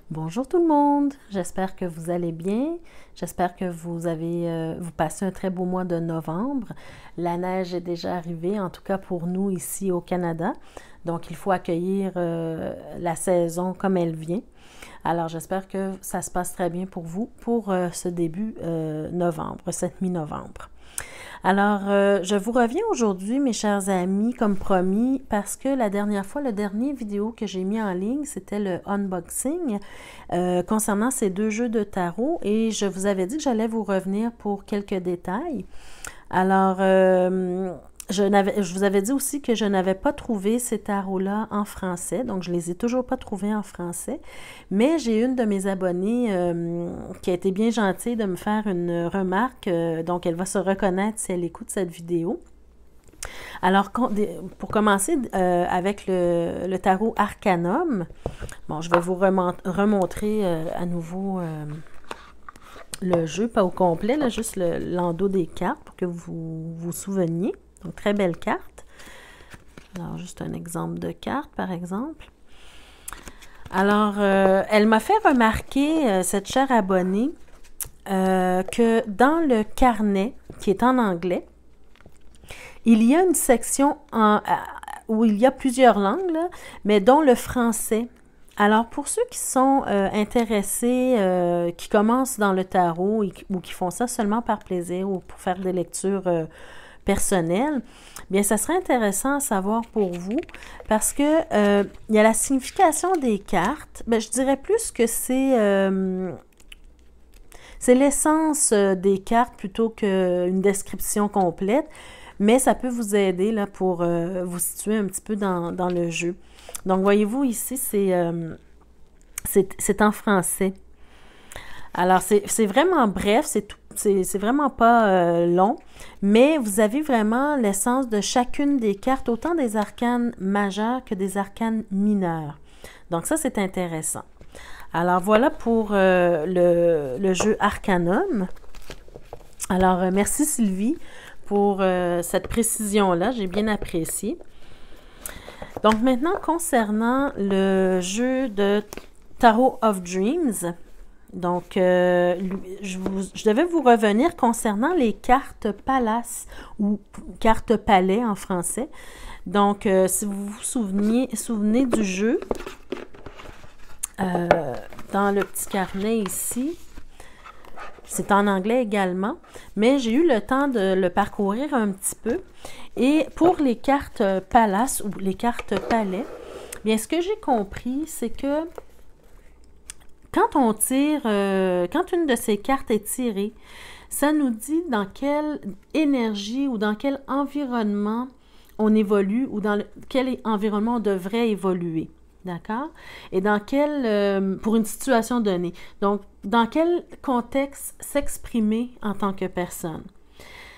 Bonjour tout le monde, j'espère que vous allez bien, j'espère que vous passez un très beau mois de novembre. La neige est déjà arrivée, en tout cas pour nous ici au Canada, donc il faut accueillir la saison comme elle vient. Alors j'espère que ça se passe très bien pour vous pour ce début novembre, cette mi-novembre. Alors, je vous reviens aujourd'hui, mes chers amis, comme promis, parce que la dernière fois, le dernier vidéo que j'ai mis en ligne, c'était le unboxing concernant ces deux jeux de tarot et je vous avais dit que j'allais vous revenir pour quelques détails. Alors, je vous avais dit aussi que je n'avais pas trouvé ces tarots-là en français, donc je les ai toujours pas trouvés en français, mais j'ai une de mes abonnées qui a été bien gentille de me faire une remarque, donc elle va se reconnaître si elle écoute cette vidéo. Alors, pour commencer avec le tarot Arcanum, bon, je vais vous remontrer à nouveau le jeu, pas au complet, là, juste l'endos des cartes pour que vous vous souveniez. Donc, très belle carte. Alors, juste un exemple de carte, par exemple. Alors, elle m'a fait remarquer, cette chère abonnée, que dans le carnet, qui est en anglais, il y a une section où il y a plusieurs langues, là, mais dont le français. Alors, pour ceux qui sont intéressés, qui commencent dans le tarot ou qui font ça seulement par plaisir ou pour faire des lectures personnelles, bien, ça serait intéressant à savoir pour vous parce que il y a la signification des cartes. Bien, je dirais plus que c'est l'essence des cartes plutôt qu'une description complète, mais ça peut vous aider là, pour vous situer un petit peu dans le jeu. Donc, voyez-vous, ici, c'est en français. Alors, c'est vraiment bref, c'est vraiment pas long, mais vous avez vraiment l'essence de chacune des cartes, autant des arcanes majeurs que des arcanes mineurs. Donc, ça, c'est intéressant. Alors, voilà pour le jeu Arcanum. Alors, merci Sylvie pour cette précision-là, j'ai bien apprécié. Donc, maintenant, concernant le jeu de Tarot of Dreams, donc, je devais vous revenir concernant les cartes palace ou cartes palais en français. Donc, si vous vous souvenez du jeu, dans le petit carnet ici, c'est en anglais également, mais j'ai eu le temps de le parcourir un petit peu. Et pour les cartes palace ou les cartes palais, bien, ce que j'ai compris, c'est que quand on tire, quand une de ces cartes est tirée, ça nous dit dans quelle énergie ou dans quel environnement on évolue ou dans quel environnement on devrait évoluer. D'accord? Et dans quel, pour une situation donnée. Donc, dans quel contexte s'exprimer en tant que personne.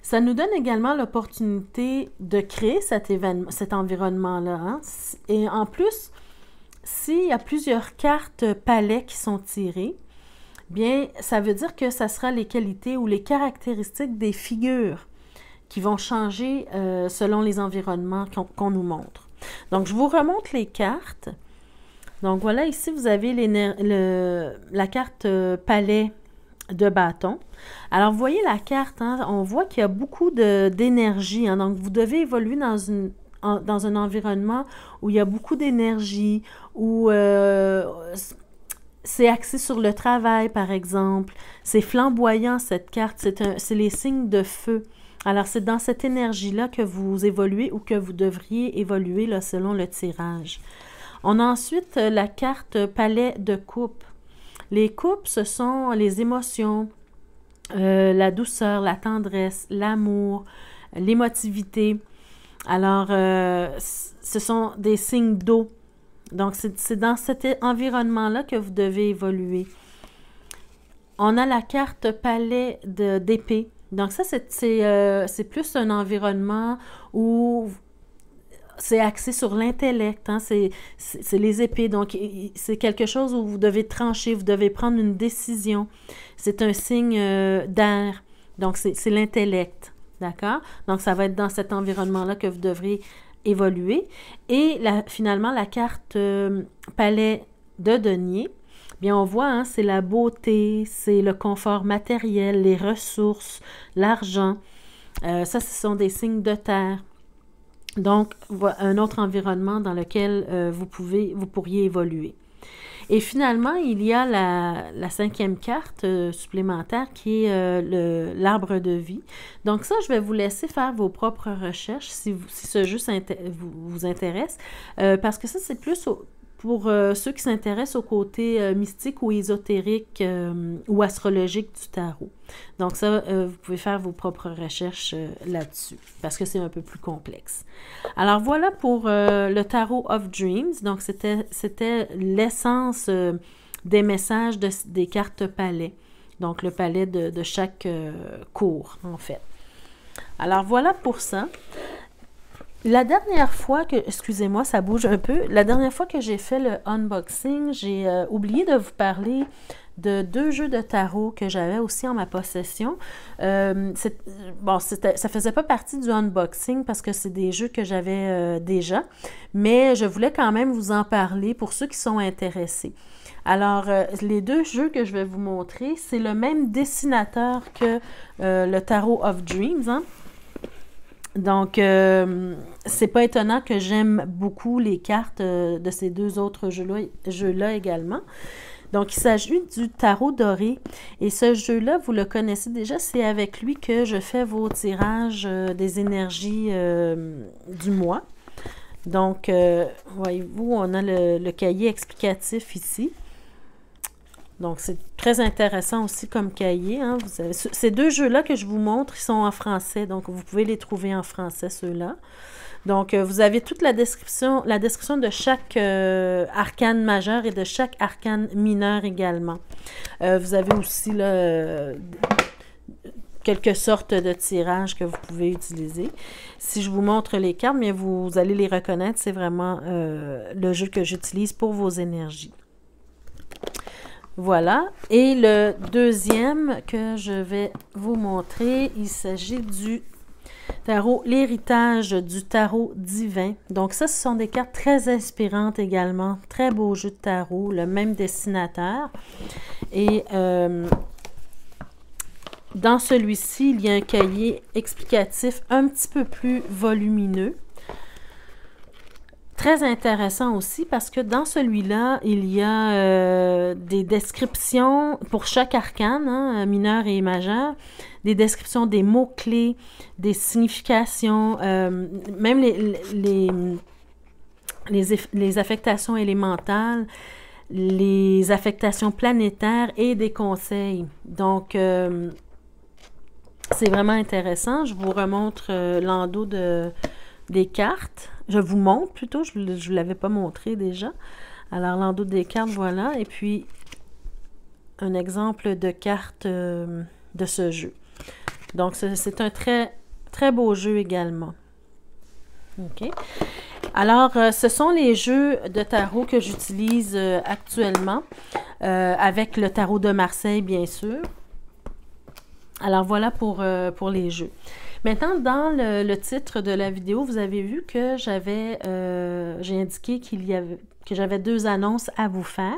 Ça nous donne également l'opportunité de créer cet environnement-là. Hein? Et en plus, s'il y a plusieurs cartes palais qui sont tirées, bien, ça veut dire que ça sera les qualités ou les caractéristiques des figures qui vont changer selon les environnements qu'on nous montre. Donc, je vous remonte les cartes. Donc, voilà, ici, vous avez la carte palais de bâton. Alors, vous voyez la carte, hein, on voit qu'il y a beaucoup d'énergie. Hein, donc, vous devez évoluer dans un environnement où il y a beaucoup d'énergie, où c'est axé sur le travail, par exemple. C'est flamboyant, cette carte. C'est les signes de feu. Alors, c'est dans cette énergie-là que vous évoluez ou que vous devriez évoluer là, selon le tirage. On a ensuite la carte palais de coupe. Les coupes, ce sont les émotions, la douceur, la tendresse, l'amour, l'émotivité. Alors, ce sont des signes d'eau. Donc, c'est dans cet environnement-là que vous devez évoluer. On a la carte palais d'épée. Donc, ça, c'est plus un environnement où c'est axé sur l'intellect, hein? C'est les épées. Donc, c'est quelque chose où vous devez trancher, vous devez prendre une décision. C'est un signe d'air. Donc, c'est l'intellect. D'accord? Donc, ça va être dans cet environnement-là que vous devrez évoluer. Et finalement, la carte palais de denier. bien on voit, hein, c'est la beauté, c'est le confort matériel, les ressources, l'argent. Ça, ce sont des signes de terre. Donc, un autre environnement dans lequel vous pourriez évoluer. Et finalement, il y a la cinquième carte supplémentaire qui est l'arbre de vie. Donc ça, je vais vous laisser faire vos propres recherches si ce jeu vous intéresse, parce que ça, c'est plus pour ceux qui s'intéressent au côté mystique ou ésotérique ou astrologique du tarot. Donc ça, vous pouvez faire vos propres recherches là-dessus, parce que c'est un peu plus complexe. Alors voilà pour le Tarot of Dreams. Donc c'était l'essence des messages des cartes palais. Donc le palais de chaque cours, en fait. Alors voilà pour ça. La dernière fois que, excusez-moi, ça bouge un peu. La dernière fois que j'ai fait le unboxing, j'ai oublié de vous parler de 2 jeux de tarot que j'avais aussi en ma possession. Ça faisait pas partie du unboxing parce que c'est des jeux que j'avais déjà, mais je voulais quand même vous en parler pour ceux qui sont intéressés. Alors, les 2 jeux que je vais vous montrer, c'est le même dessinateur que le Tarot of Dreams, hein? Donc, c'est pas étonnant que j'aime beaucoup les cartes de ces 2 autres jeux-là également. Donc, il s'agit du tarot doré. Et ce jeu-là, vous le connaissez déjà, c'est avec lui que je fais vos tirages des énergies du mois. Donc, voyez-vous, on a le cahier explicatif ici. Donc, c'est très intéressant aussi comme cahier. Hein. Ces 2 jeux-là que je vous montre, ils sont en français. Donc, vous pouvez les trouver en français, ceux-là. Donc, vous avez toute la description de chaque arcane majeur et de chaque arcane mineur également. Vous avez aussi là, quelques sortes de tirages que vous pouvez utiliser. Si je vous montre les cartes, bien, vous allez les reconnaître. C'est vraiment le jeu que j'utilise pour vos énergies. Voilà. Et le deuxième que je vais vous montrer, il s'agit du tarot, l'héritage du tarot divin. Donc ça, ce sont des cartes très inspirantes également. Très beau jeu de tarot, le même dessinateur. Et dans celui-ci, il y a un cahier explicatif un petit peu plus volumineux. Très intéressant aussi parce que dans celui-là, il y a des descriptions pour chaque arcane, hein, mineur et majeur, des descriptions des mots-clés, des significations, même les affectations élémentales, les affectations planétaires et des conseils. Donc, c'est vraiment intéressant. Je vous remontre l'endos des cartes. Je vous montre plutôt, je ne vous l'avais pas montré déjà. Alors, l'endos des cartes, voilà. Et puis, un exemple de carte de ce jeu. Donc, c'est un très, très beau jeu également. OK. Alors, ce sont les jeux de tarot que j'utilise actuellement, avec le tarot de Marseille, bien sûr. Alors, voilà pour les jeux. Maintenant, dans le titre de la vidéo, vous avez vu que j'ai indiqué que j'avais 2 annonces à vous faire.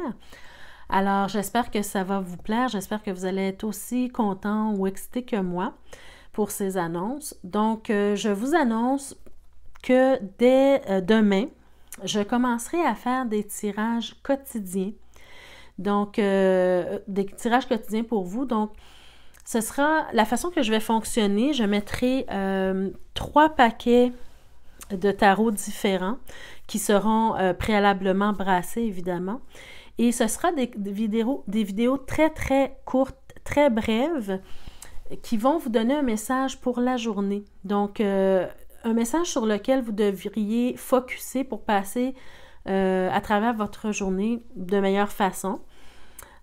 Alors, j'espère que ça va vous plaire. J'espère que vous allez être aussi content ou excité que moi pour ces annonces. Donc, je vous annonce que dès demain, je commencerai à faire des tirages quotidiens. Donc, des tirages quotidiens pour vous. Donc, ce sera la façon que je vais fonctionner. Je mettrai 3 paquets de tarots différents qui seront préalablement brassés, évidemment. Et ce sera des vidéos très, très courtes, très brèves, qui vont vous donner un message pour la journée. Donc, un message sur lequel vous devriez focusser pour passer à travers votre journée de meilleure façon.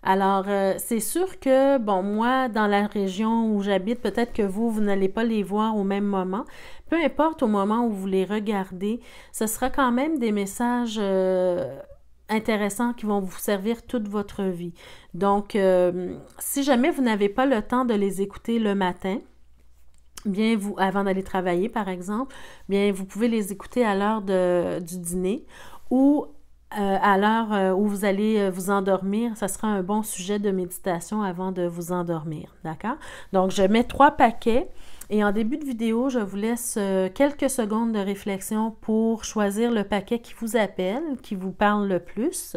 Alors, c'est sûr que, bon, moi, dans la région où j'habite, peut-être que vous n'allez pas les voir au même moment. Peu importe au moment où vous les regardez, ce sera quand même des messages intéressants qui vont vous servir toute votre vie. Donc, si jamais vous n'avez pas le temps de les écouter le matin, bien, avant d'aller travailler, par exemple, bien, vous pouvez les écouter à l'heure du dîner ou à l'heure où vous allez vous endormir, ça sera un bon sujet de méditation avant de vous endormir, d'accord? Donc, je mets 3 paquets et en début de vidéo, je vous laisse quelques secondes de réflexion pour choisir le paquet qui vous appelle, qui vous parle le plus.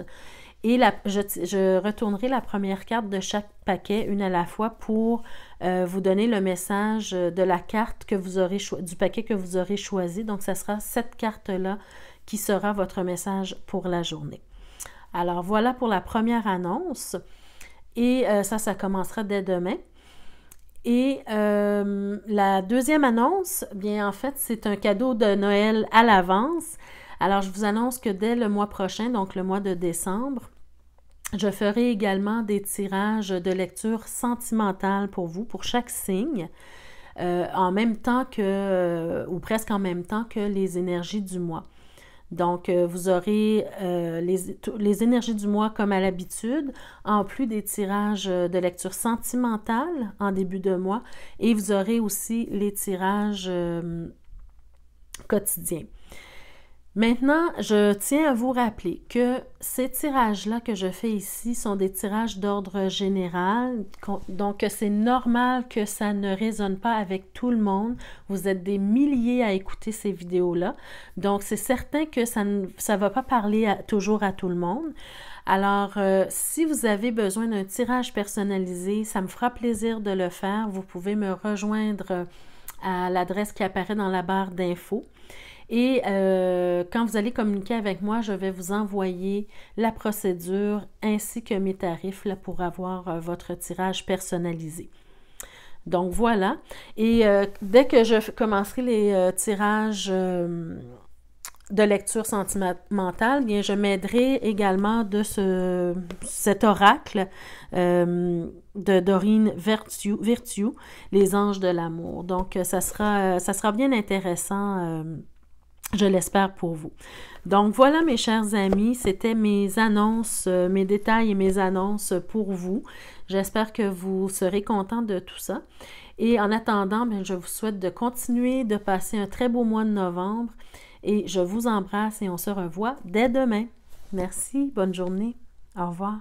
Et je retournerai la première carte de chaque paquet, une à la fois, pour vous donner le message de la carte que vous aurez du paquet que vous aurez choisi. Donc, ça sera cette carte-là qui sera votre message pour la journée. Alors, voilà pour la première annonce. Et ça commencera dès demain. Et la deuxième annonce, bien, en fait, c'est un cadeau de Noël à l'avance. Alors, je vous annonce que dès le mois prochain, donc le mois de décembre, je ferai également des tirages de lecture sentimentale pour vous, pour chaque signe, en même temps que, ou presque en même temps que les énergies du mois. Donc, vous aurez les énergies du mois comme à l'habitude, en plus des tirages de lecture sentimentale en début de mois, et vous aurez aussi les tirages quotidiens. Maintenant, je tiens à vous rappeler que ces tirages-là que je fais ici sont des tirages d'ordre général, donc c'est normal que ça ne résonne pas avec tout le monde. Vous êtes des milliers à écouter ces vidéos-là, donc c'est certain que ça ne va pas parler toujours à tout le monde. Alors, si vous avez besoin d'un tirage personnalisé, ça me fera plaisir de le faire. Vous pouvez me rejoindre à l'adresse qui apparaît dans la barre d'infos. Et quand vous allez communiquer avec moi, je vais vous envoyer la procédure ainsi que mes tarifs là, pour avoir votre tirage personnalisé. Donc voilà. Et dès que je commencerai les tirages de lecture sentimentale, bien je m'aiderai également de cet oracle de Doreen Virtue, les anges de l'amour. Donc ça sera bien intéressant. Je l'espère pour vous. Donc voilà mes chers amis, c'était mes annonces, mes détails et mes annonces pour vous. J'espère que vous serez contents de tout ça. Et en attendant, bien, je vous souhaite de continuer de passer un très beau mois de novembre. Et je vous embrasse et on se revoit dès demain. Merci, bonne journée. Au revoir.